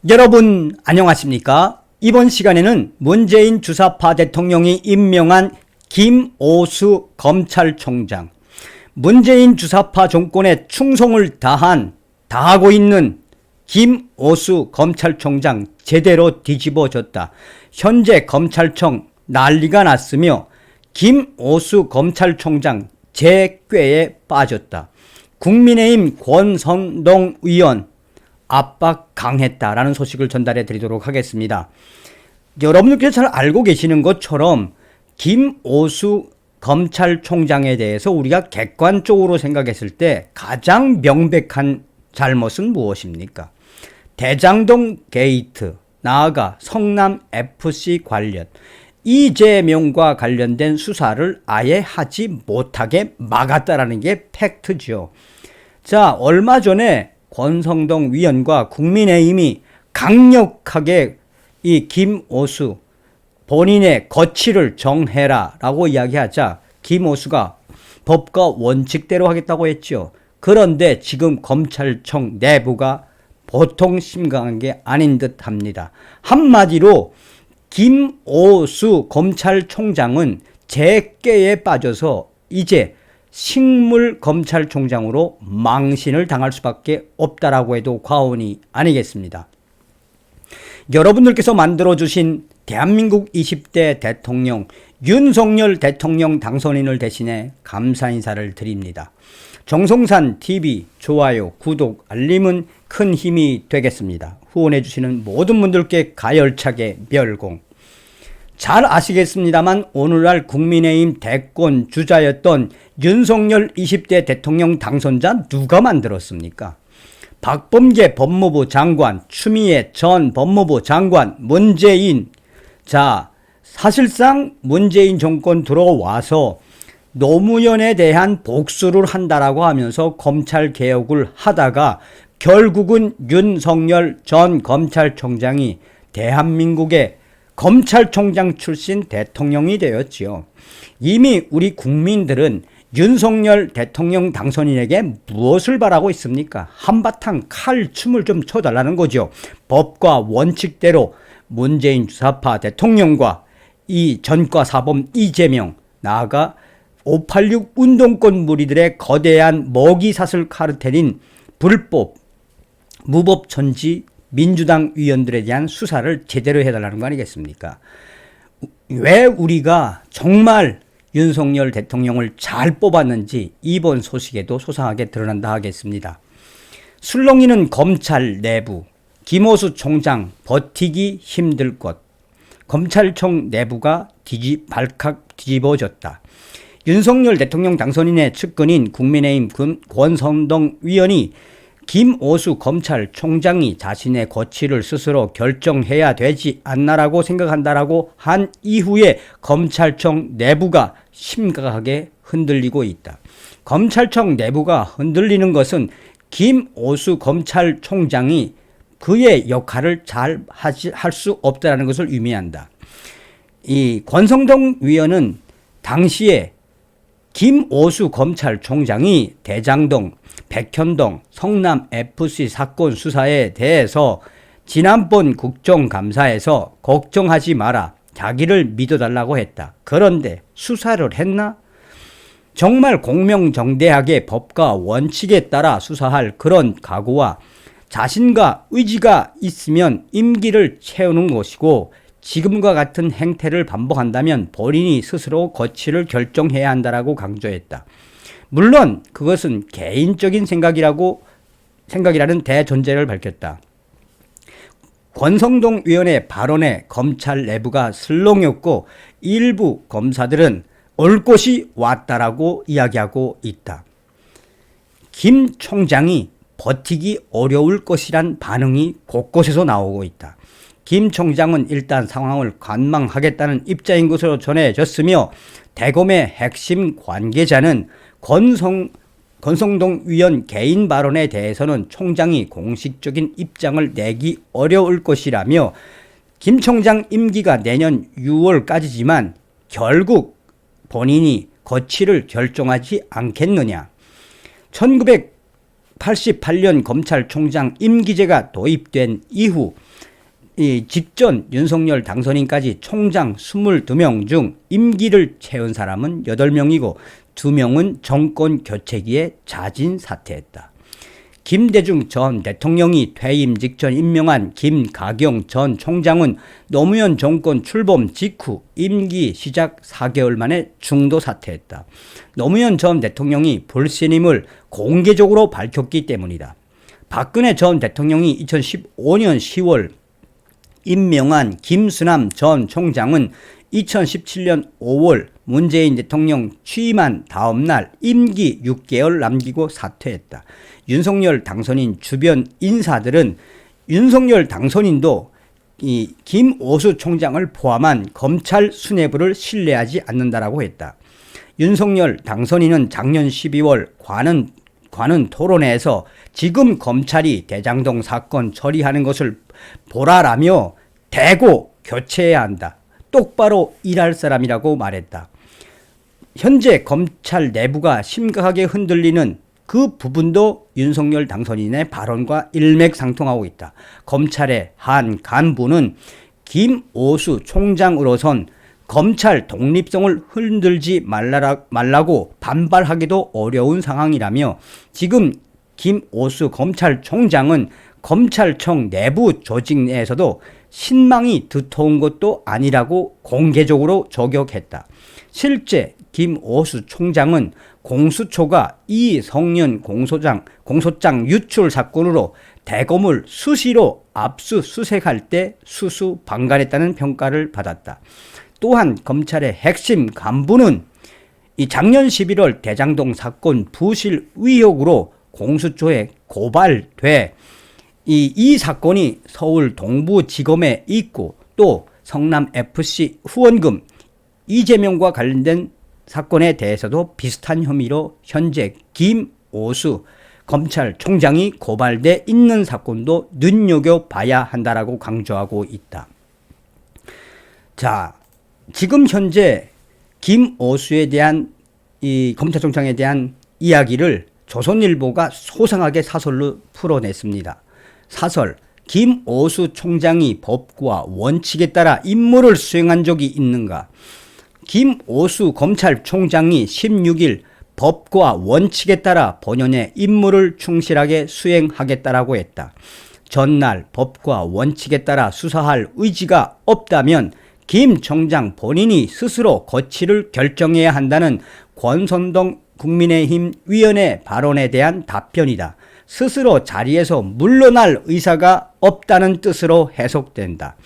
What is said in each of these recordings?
여러분 안녕하십니까? 이번 시간에는 문재인 주사파 대통령이 임명한 김오수 검찰총장, 문재인 주사파 정권에 충성을 다하고 있는 김오수 검찰총장 제대로 뒤집어졌다. 현재 검찰청 난리가 났으며 김오수 검찰총장 재꾀에 빠졌다. 국민의힘 권성동 의원 압박 강했다라는 소식을 전달해 드리도록 하겠습니다. 여러분들께서 잘 알고 계시는 것처럼 김오수 검찰총장에 대해서 우리가 객관적으로 생각했을 때 가장 명백한 잘못은 무엇입니까? 대장동 게이트, 나아가 성남 FC 관련, 이재명과 관련된 수사를 아예 하지 못하게 막았다라는 게 팩트죠. 자, 얼마 전에 권성동 위원과 국민의힘이 강력하게 이 김오수 본인의 거취를 정해라 라고 이야기하자 김오수가 법과 원칙대로 하겠다고 했죠. 그런데 지금 검찰청 내부가 보통 심각한 게 아닌 듯 합니다. 한마디로 김오수 검찰총장은 재꾀에 빠져서 이제 식물 검찰총장으로 망신을 당할 수밖에 없다라고 해도 과언이 아니겠습니다. 여러분들께서 만들어주신 대한민국 20대 대통령 윤석열 대통령 당선인을 대신해 감사 인사를 드립니다. 정성산 TV 좋아요, 구독, 알림은 큰 힘이 되겠습니다. 후원해주시는 모든 분들께 가열차게 멸공. 잘 아시겠습니다만 오늘날 국민의힘 대권 주자였던 윤석열 20대 대통령 당선자 누가 만들었습니까? 박범계 법무부 장관, 추미애 전 법무부 장관, 문재인. 자, 사실상 문재인 정권 들어와서 노무현에 대한 복수를 한다라고 하면서 검찰 개혁을 하다가 결국은 윤석열 전 검찰총장이 대한민국의 검찰총장 출신 대통령이 되었지요. 이미 우리 국민들은 윤석열 대통령 당선인에게 무엇을 바라고 있습니까? 한바탕 칼춤을 좀 춰달라는 거죠. 법과 원칙대로 문재인 주사파 대통령과 이 전과사범 이재명, 나아가 586 운동권 무리들의 거대한 먹이사슬 카르텔인 불법, 무법천지 민주당 의원들에 대한 수사를 제대로 해달라는 거 아니겠습니까? 왜 우리가 정말 윤석열 대통령을 잘 뽑았는지 이번 소식에도 소상하게 드러난다 하겠습니다. 술렁이는 검찰 내부, 김오수 총장 버티기 힘들 것, 검찰청 내부가 발칵 뒤집어졌다. 윤석열 대통령 당선인의 측근인 국민의힘 권성동 의원이 김오수 검찰총장이 자신의 거취를 스스로 결정해야 되지 않나라고 생각한다라고 한 이후에 검찰청 내부가 심각하게 흔들리고 있다. 검찰청 내부가 흔들리는 것은 김오수 검찰총장이 그의 역할을 잘 할 수 없다는 것을 의미한다. 이 권성동 위원은 당시에 김오수 검찰총장이 대장동, 백현동, 성남 FC 사건 수사에 대해서 지난번 국정감사에서 걱정하지 마라, 자기를 믿어달라고 했다. 그런데 수사를 했나? 정말 공명정대하게 법과 원칙에 따라 수사할 그런 각오와 자신과 의지가 있으면 임기를 채우는 것이고, 지금과 같은 행태를 반복한다면 본인이 스스로 거취를 결정해야 한다라고 강조했다. 물론 그것은 개인적인 생각이라는 대전제를 밝혔다. 권성동 위원의 발언에 검찰 내부가 슬렁였고 일부 검사들은 올 것이 왔다라고 이야기하고 있다. 김 총장이 버티기 어려울 것이란 반응이 곳곳에서 나오고 있다. 김 총장은 일단 상황을 관망하겠다는 입장인 것으로 전해졌으며, 대검의 핵심 관계자는 권성동 위원 개인 발언에 대해서는 총장이 공식적인 입장을 내기 어려울 것이라며, 김 총장 임기가 내년 6월까지지만 결국 본인이 거취를 결정하지 않겠느냐. 88년 검찰총장 임기제가 도입된 이후 이 직전 윤석열 당선인까지 총장 22명 중 임기를 채운 사람은 8명이고 2명은 정권 교체기에 자진 사퇴했다. 김대중 전 대통령이 퇴임 직전 임명한 김가경 전 총장은 노무현 정권 출범 직후 임기 시작 4개월 만에 중도 사퇴했다. 노무현 전 대통령이 불신임을 공개적으로 밝혔기 때문이다. 박근혜 전 대통령이 2015년 10월 임명한 김수남 전 총장은 2017년 5월 문재인 대통령 취임한 다음 날 임기 6개월 남기고 사퇴했다. 윤석열 당선인 주변 인사들은 윤석열 당선인도 이 김오수 총장을 포함한 검찰 수뇌부를 신뢰하지 않는다라고 했다. 윤석열 당선인은 작년 12월 관훈 토론회에서 지금 검찰이 대장동 사건 처리하는 것을 보라라며 대고 교체해야 한다. 똑바로 일할 사람이라고 말했다. 현재 검찰 내부가 심각하게 흔들리는 그 부분도 윤석열 당선인의 발언과 일맥상통하고 있다. 검찰의 한 간부는 김오수 총장으로선 검찰 독립성을 흔들지 말라고 반발하기도 어려운 상황이라며 지금 김오수 검찰총장은 검찰청 내부 조직 내에서도 신망이 두터운 것도 아니라고 공개적으로 저격했다. 실제 김오수 총장은 공수처가 이성년 공소장 유출 사건으로 대검을 수시로 압수수색할 때 수수방관했다는 평가를 받았다. 또한 검찰의 핵심 간부는 이 작년 11월 대장동 사건 부실 의혹으로 공수처에 고발돼 이 사건이 서울 동부지검에 있고 또 성남FC 후원금 이재명과 관련된 사건에 대해서도 비슷한 혐의로 현재 김오수 검찰총장이 고발돼 있는 사건도 눈여겨봐야 한다라고 강조하고 있다. 자, 지금 현재 김오수에 대한 이 검찰총장에 대한 이야기를 조선일보가 소상하게 사설로 풀어냈습니다. 사설, 김오수 총장이 법과 원칙에 따라 임무를 수행한 적이 있는가? 김오수 검찰총장이 16일 법과 원칙에 따라 본연의 임무를 충실하게 수행하겠다라고 했다. 전날 법과 원칙에 따라 수사할 의지가 없다면 김 총장 본인이 스스로 거취를 결정해야 한다는 권선동 국민의힘 위원의 발언에 대한 답변이다. 스스로 자리에서 물러날 의사가 없다는 뜻으로 해석된다.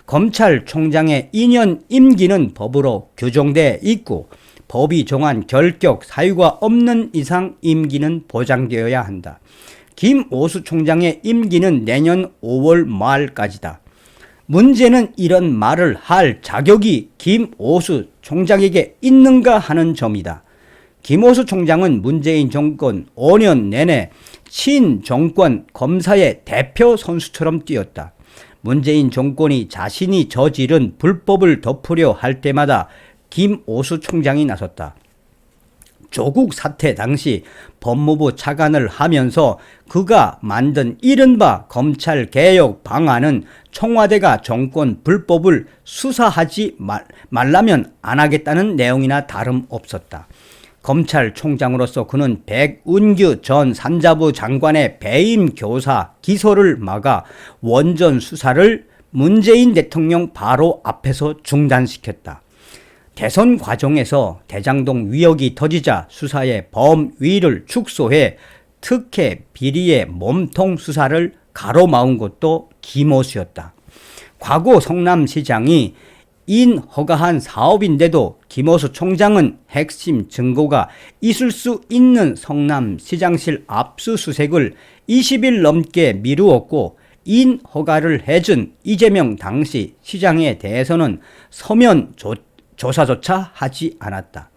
검찰총장의 2년 임기는 법으로 규정돼 있고 법이 정한 결격 사유가 없는 이상 임기는 보장되어야 한다. 김오수 총장의 임기는 내년 5월 말까지다. 문제는 이런 말을 할 자격이 김오수 총장에게 있는가 하는 점이다. 김오수 총장은 문재인 정권 5년 내내 친정권 검사의 대표 선수처럼 뛰었다. 문재인 정권이 자신이 저지른 불법을 덮으려 할 때마다 김오수 총장이 나섰다. 조국 사태 당시 법무부 차관을 하면서 그가 만든 이른바 검찰개혁 방안은 청와대가 정권 불법을 수사하지 말라면 안 하겠다는 내용이나 다름없었다. 검찰총장으로서 그는 백운규 전 산자부 장관의 배임 교사 기소를 막아 원전 수사를 문재인 대통령 바로 앞에서 중단시켰다. 대선 과정에서 대장동 위협이 터지자 수사의 범위를 축소해 특혜 비리의 몸통 수사를 가로막은 것도 김오수였다. 과거 성남시장이 인허가한 사업인데도 김오수 총장은 핵심 증거가 있을 수 있는 성남시장실 압수수색을 20일 넘게 미루었고 인허가를 해준 이재명 당시 시장에 대해서는 서면 조사조차 하지 않았다.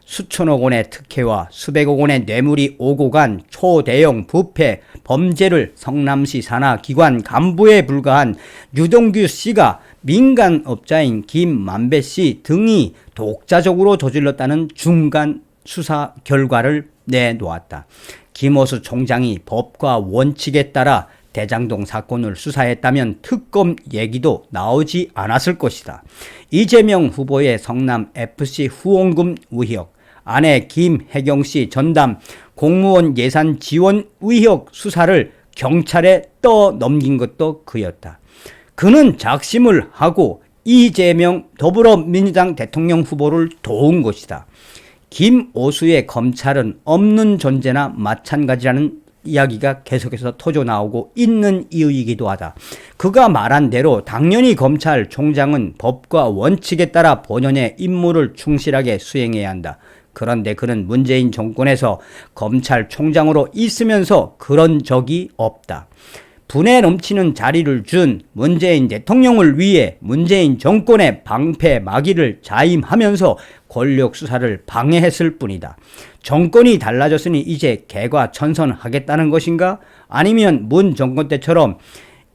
수천억 원의 특혜와 수백억 원의 뇌물이 오고 간 초대형 부패 범죄를 성남시 산하기관 간부에 불과한 유동규 씨가 민간업자인 김만배 씨 등이 독자적으로 저질렀다는 중간 수사 결과를 내놓았다. 김오수 총장이 법과 원칙에 따라 대장동 사건을 수사했다면 특검 얘기도 나오지 않았을 것이다. 이재명 후보의 성남FC 후원금 의혹, 아내 김혜경씨 전담 공무원 예산 지원 의혹 수사를 경찰에 떠넘긴 것도 그였다. 그는 작심을 하고 이재명 더불어민주당 대통령 후보를 도운 것이다. 김오수의 검찰은 없는 존재나 마찬가지라는 이야기가 계속해서 터져나오고 있는 이유이기도 하다. 그가 말한 대로 당연히 검찰총장은 법과 원칙에 따라 본연의 임무를 충실하게 수행해야 한다. 그런데 그는 문재인 정권에서 검찰총장으로 있으면서 그런 적이 없다. 분에 넘치는 자리를 준 문재인 대통령을 위해 문재인 정권의 방패 막이를 자임하면서 권력 수사를 방해했을 뿐이다. 정권이 달라졌으니 이제 개과천선하겠다는 것인가? 아니면 문 정권 때처럼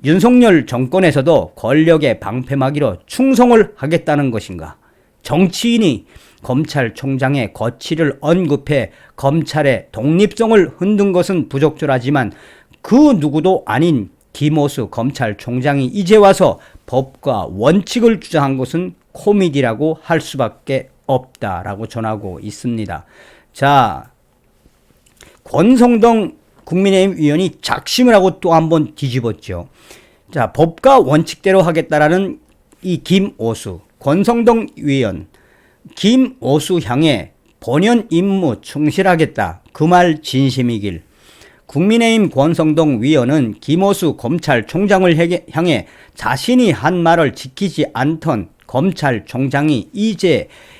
윤석열 정권에서도 권력의 방패 막이로 충성을 하겠다는 것인가? 정치인이 검찰총장의 거취를 언급해 검찰의 독립성을 흔든 것은 부적절하지만 그 누구도 아닌 김오수 검찰총장이 이제 와서 법과 원칙을 주장한 것은 코미디라고 할 수밖에 없다라고 전하고 있습니다. 자, 권성동 국민의힘 의원이 작심을 하고 또 한번 뒤집었죠. 자, 법과 원칙대로 하겠다라는 이 김오수, 권성동 의원, 김오수 향해 본연 임무 충실하겠다. 그 말 진심이길. 국민의힘 권성동 위원은 김오수 검찰총장을 향해 자신이 한 말을 지키지 않던 검찰총장이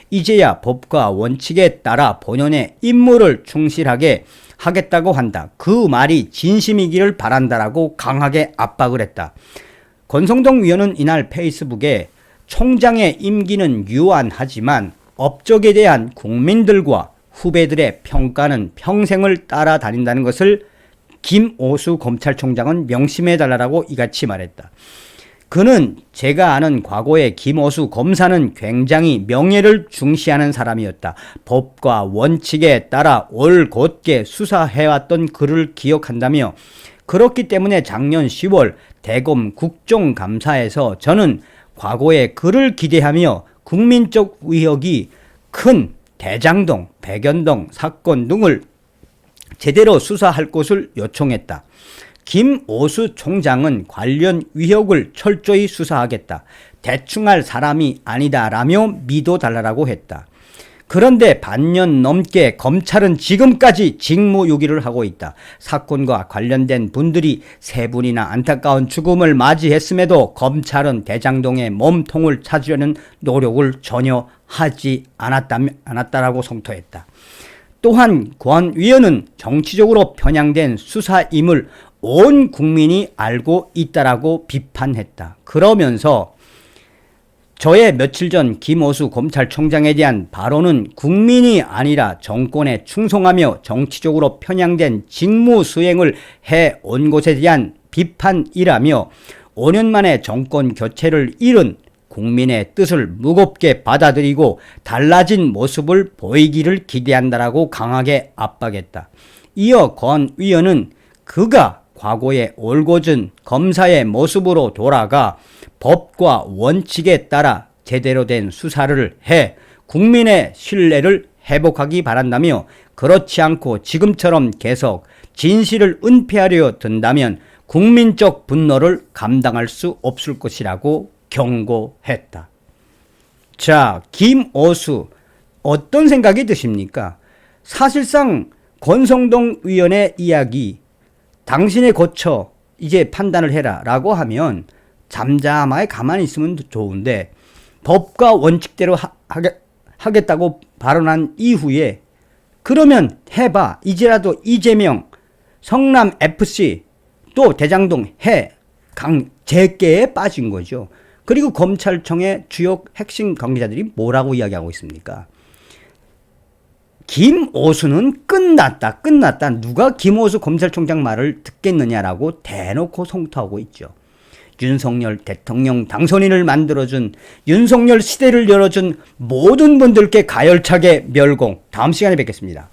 이제야 법과 원칙에 따라 본연의 임무를 충실하게 하겠다고 한다. 그 말이 진심이기를 바란다라고 강하게 압박을 했다. 권성동 위원은 이날 페이스북에 총장의 임기는 유한하지만 업적에 대한 국민들과 후배들의 평가는 평생을 따라다닌다는 것을 김오수 검찰총장은 명심해달라고 이같이 말했다. 그는 제가 아는 과거의 김오수 검사는 굉장히 명예를 중시하는 사람이었다. 법과 원칙에 따라 올곧게 수사해왔던 그를 기억한다며 그렇기 때문에 작년 10월 대검 국정감사에서 저는 과거에 그를 기대하며 국민적 의혹이 큰 대장동, 백연동 사건 등을 제대로 수사할 것을 요청했다. 김오수 총장은 관련 의혹을 철저히 수사하겠다. 대충 할 사람이 아니다라며 믿어달라고 했다. 그런데 반년 넘게 검찰은 지금까지 직무유기를 하고 있다. 사건과 관련된 분들이 세 분이나 안타까운 죽음을 맞이했음에도 검찰은 대장동의 몸통을 찾으려는 노력을 전혀 하지 않았다라고 성토했다. 또한 권 위원은 정치적으로 편향된 수사임을 온 국민이 알고 있다라고 비판했다. 그러면서 저의 며칠 전 김오수 검찰총장에 대한 발언은 국민이 아니라 정권에 충성하며 정치적으로 편향된 직무 수행을 해온 것에 대한 비판이라며 5년 만에 정권 교체를 이룬 국민의 뜻을 무겁게 받아들이고 달라진 모습을 보이기를 기대한다라고 강하게 압박했다. 이어 권 의원은 그가 과거의 올곧은 검사의 모습으로 돌아가 법과 원칙에 따라 제대로 된 수사를 해 국민의 신뢰를 회복하기 바란다며 그렇지 않고 지금처럼 계속 진실을 은폐하려 든다면 국민적 분노를 감당할 수 없을 것이라고 경고했다. 자, 김오수 어떤 생각이 드십니까? 사실상 권성동 의원의 이야기 당신의 거쳐 이제 판단을 해라 라고 하면 잠잠하게 가만히 있으면 좋은데 법과 원칙대로 하겠다고 발언한 이후에 그러면 해봐. 이제라도 이재명, 성남FC 또 대장동 제깨에 빠진 거죠. 그리고 검찰청의 주요 핵심 관계자들이 뭐라고 이야기하고 있습니까? 김오수는 끝났다. 누가 김오수 검찰총장 말을 듣겠느냐라고 대놓고 성토하고 있죠. 윤석열 대통령 당선인을 만들어준 윤석열 시대를 열어준 모든 분들께 가열차게 멸공. 다음 시간에 뵙겠습니다.